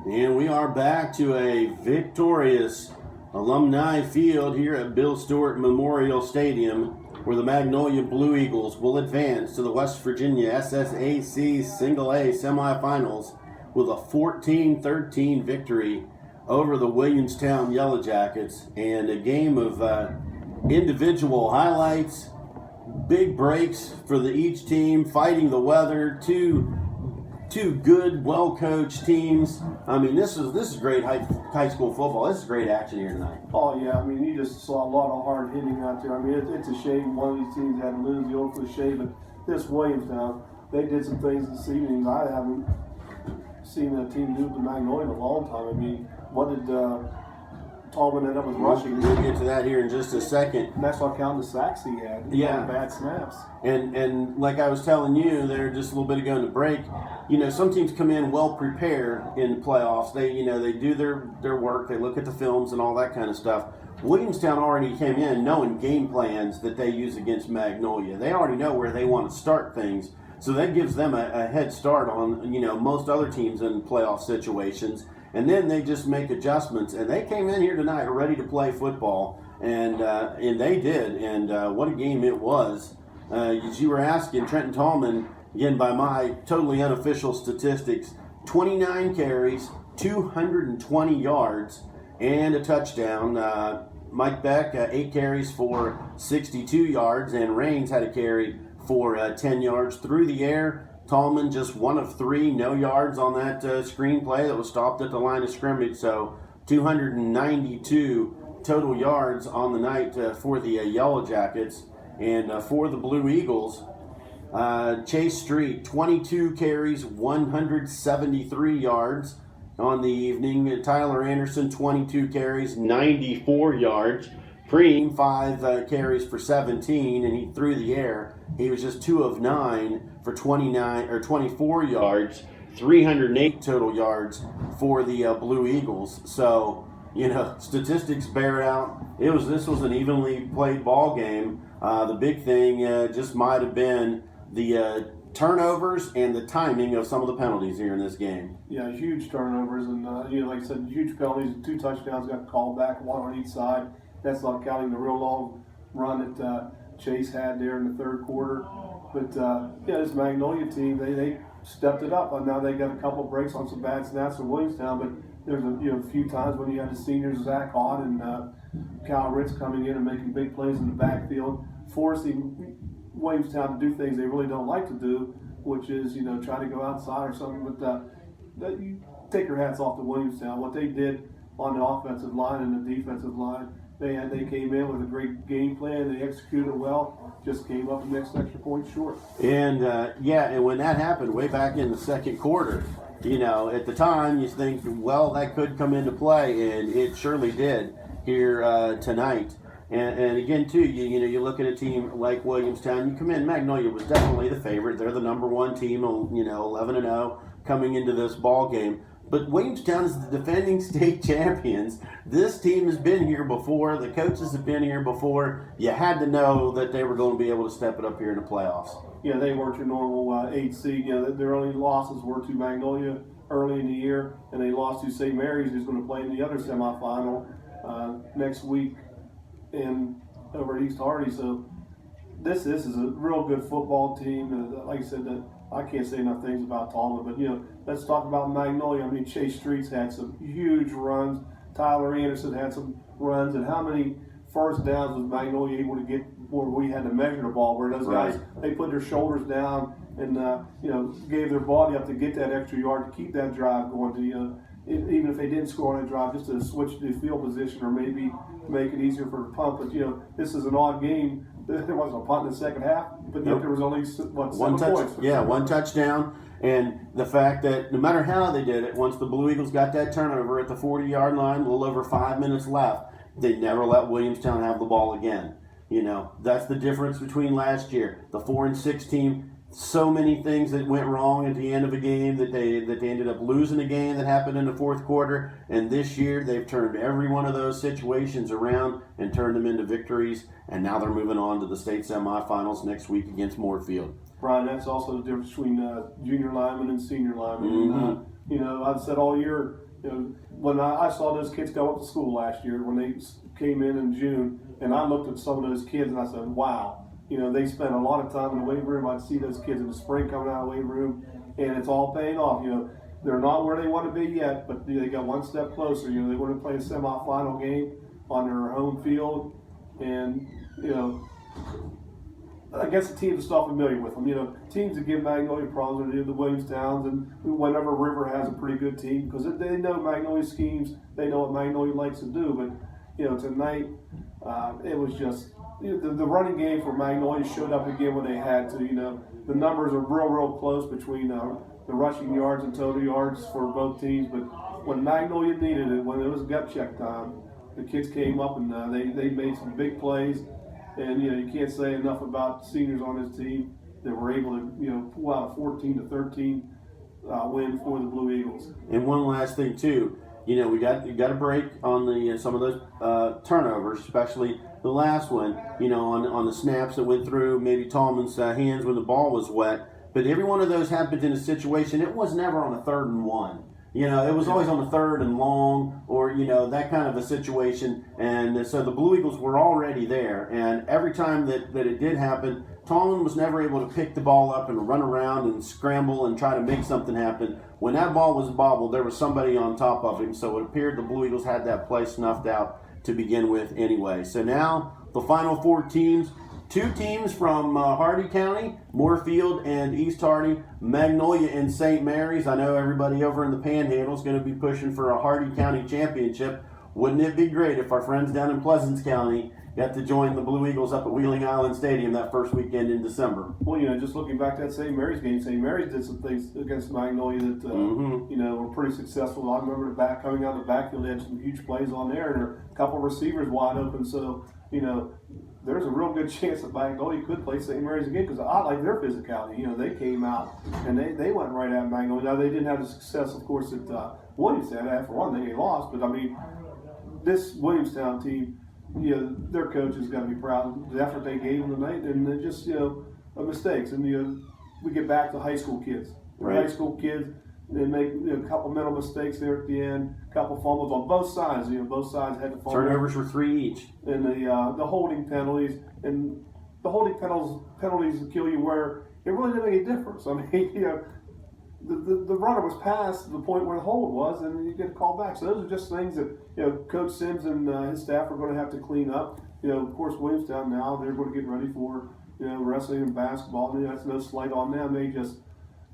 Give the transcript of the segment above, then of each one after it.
And we are back to a victorious alumni field here at Bill Stewart Memorial Stadium, where the Magnolia Blue Eagles will advance to the West Virginia SSAC Single A semifinals with a 14-13 victory over the Williamstown Yellow Jackets, and a game of individual highlights, big breaks for each team, fighting the weather, two good, well-coached teams. I mean, this is great high school football. This is great action here tonight. Oh, yeah. I mean, you just saw a lot of hard hitting out there. I mean, it's a shame one of these teams had to lose the old cliche, but this Williamstown, they did some things this evening I haven't seen a team do with Magnolia in a long time. I mean, what did Tallman end up with rushing? We'll get to that here in just a second. And that's not counting the sacks he had. Yeah. Bad snaps. And like I was telling you there just a little bit ago in the break, you know, some teams come in well prepared in the playoffs. They do their work, they look at the films and all that kind of stuff. Williamstown already came in knowing game plans that they use against Magnolia. They already know where they want to start things. So that gives them a head start on, you know, most other teams in playoff situations. And then they just make adjustments. And they came in here tonight ready to play football. And they did. And what a game it was. As you were asking, Trenton Tallman, again, by my totally unofficial statistics, 29 carries, 220 yards, and a touchdown. Mike Beck, 8 carries for 62 yards, and Raines had a carry for 10 yards through the air. Tallman just 1 of 3, no yards on that screenplay that was stopped at the line of scrimmage. So 292 total yards on the night for the Yellow Jackets. And for the Blue Eagles, Chase Street, 22 carries, 173 yards on the evening. Tyler Anderson, 22 carries, 94 yards. Preem, 5 carries for 17, and he threw the air. He was just 2 of 9 for 24 yards, 308 total yards for the Blue Eagles. So, you know, statistics bear out. This was an evenly played ball game. The big thing just might have been the turnovers and the timing of some of the penalties here in this game. Yeah, huge turnovers, and like I said, huge penalties. 2 touchdowns got called back, 1 on each side. That's not counting the real long run that Chase had there in the third quarter. But this Magnolia team, they stepped it up. And now they got a couple breaks on some bad snaps from Williamstown. But there's a few times when you had the seniors Zach Hahn and Kyle Ritz coming in and making big plays in the backfield, forcing Williamstown to do things they really don't like to do, which is try to go outside or something. But you take your hats off to Williamstown. What they did on the offensive line and the defensive line. They came in with a great game plan. They executed it well. Just came up the next extra point short. And and when that happened way back in the second quarter, at the time you think, well, that could come into play, and it surely did here tonight. And again, too, you look at a team like Williamstown. You come in, Magnolia was definitely the favorite. They're the number 1 team, 11-0 coming into this ball game. But Williamstown is the defending state champions. This team has been here before. The coaches have been here before. You had to know that they were going to be able to step it up here in the playoffs. Yeah, they weren't your normal 8 seed. Their only losses were to Magnolia early in the year, and they lost to St. Mary's, who's going to play in the other semifinal next week over at East Hardy. So this is a real good football team. Like I said, I can't say enough things about Tallman, but let's talk about Magnolia. I mean, Chase Street's had some huge runs. Tyler Anderson had some runs, and how many first downs was Magnolia able to get where we had to measure the ball? Where those guys, they put their shoulders down and gave their body up to get that extra yard to keep that drive going. Even if they didn't score on that drive, just to switch the field position or maybe make it easier for the punt. But this is an odd game. There wasn't a punt in the second half, but yet there was only 7 points. Yeah, 1 touchdown. And the fact that no matter how they did it, once the Blue Eagles got that turnover at the 40-yard line, a little over 5 minutes left, they never let Williamstown have the ball again. That's the difference between last year. The 4-6 team, so many things that went wrong at the end of a game that they ended up losing a game that happened in the fourth quarter. And this year they've turned every one of those situations around and turned them into victories. And now they're moving on to the state semifinals next week against Moorfield. Brian, that's also the difference between junior linemen and senior linemen. Mm-hmm. I've said all year, When I saw those kids go up to school last year, when they came in June, and I looked at some of those kids and I said, wow, they spent a lot of time in the weight room. I'd see those kids in the spring coming out of the weight room, and it's all paying off. They're not where they want to be yet, but they got one step closer. They want to play a semifinal game on their home field, and against the teams that's not familiar with them. Teams that give Magnolia problems are the Williamstowns, and whenever River has a pretty good team because they know Magnolia schemes, they know what Magnolia likes to do. But tonight it was just the running game for Magnolia showed up again when they had to. The numbers are real close between the rushing yards and total yards for both teams. But when Magnolia needed it, when it was gut check time, the kids came up and they made some big plays. And you can't say enough about seniors on this team that were able to pull out a 14-13 win for the Blue Eagles. And one last thing too, we got a break on the some of those turnovers, especially the last one. On the snaps that went through maybe Tallman's hands when the ball was wet. But every one of those happened in a situation. It was never on a 3rd and 1. It was always on the 3rd and long or, that kind of a situation. And so the Blue Eagles were already there. And every time that it did happen, Tallman was never able to pick the ball up and run around and scramble and try to make something happen. When that ball was bobbled, there was somebody on top of him. So it appeared the Blue Eagles had that play snuffed out to begin with anyway. So now the final 4 teams. 2 teams from Hardy County, Moorfield and East Hardy, Magnolia and St. Mary's. I know everybody over in the Panhandle is going to be pushing for a Hardy County championship. Wouldn't it be great if our friends down in Pleasants County got to join the Blue Eagles up at Wheeling Island Stadium that first weekend in December? Well, just looking back to that St. Mary's game, St. Mary's did some things against Magnolia that, were pretty successful. I remember coming out of the backfield, they had some huge plays on there, and a couple of receivers wide open. So, there's a real good chance that Magnolia could play St. Mary's again because I like their physicality. They came out and they went right at Magnolia. Now, they didn't have the success, of course, that Williamstown had. For one thing, they lost. But, this Williamstown team, their coach has got to be proud of the effort they gave them tonight and they're just, mistakes. And, we get back to high school kids. Right. High school kids, they make a couple mental mistakes there at the end, a couple fumbles on both sides. Both sides had to fumble. Turnovers were 3 each. And the holding penalties, and the holding penalties kill you where it really didn't make a difference. The runner was past the point where the hold was, and you get a call back. So those are just things that Coach Sims and his staff are going to have to clean up. Of course, Williamstown now they're going to get ready for wrestling and basketball. That's no slight on them. They just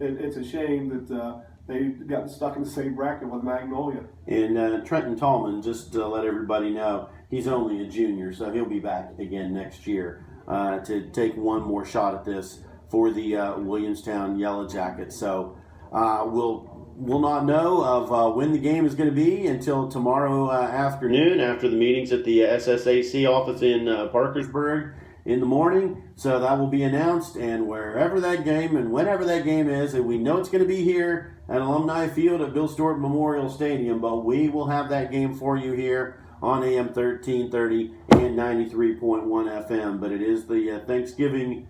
it's a shame that they got stuck in the same bracket with Magnolia. And Trenton Tallman, just to let everybody know, he's only a junior, so he'll be back again next year to take one more shot at this for the Williamstown Yellow Jackets. So we'll not know of when the game is going to be until tomorrow afternoon after the meetings at the SSAC office in Parkersburg in the morning. So that will be announced, and wherever that game and whenever that game is, and we know it's going to be here at Alumni Field at Bill Stewart Memorial Stadium, but we will have that game for you here on AM 1330 and 93.1 FM. But it is the Thanksgiving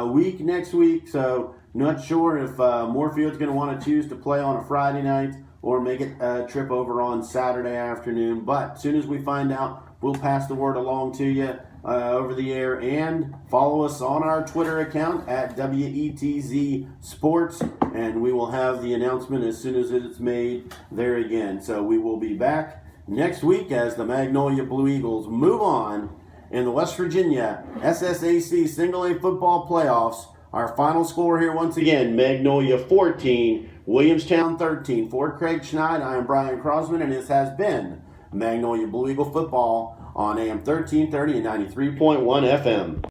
week next week, so not sure if Moorfield's going to want to choose to play on a Friday night or make it a trip over on Saturday afternoon. But as soon as we find out, we'll pass the word along to you over the air, and follow us on our Twitter account at WETZ Sports, and we will have the announcement as soon as it's made there again. So we will be back next week as the Magnolia Blue Eagles move on in the West Virginia SSAC Single A Football Playoffs. Our final score here once again, Magnolia 14, Williamstown 13. For Craig Schneid, I am Brian Croasmun, and this has been Magnolia Blue Eagle Football on AM 1330 and 93.1 FM.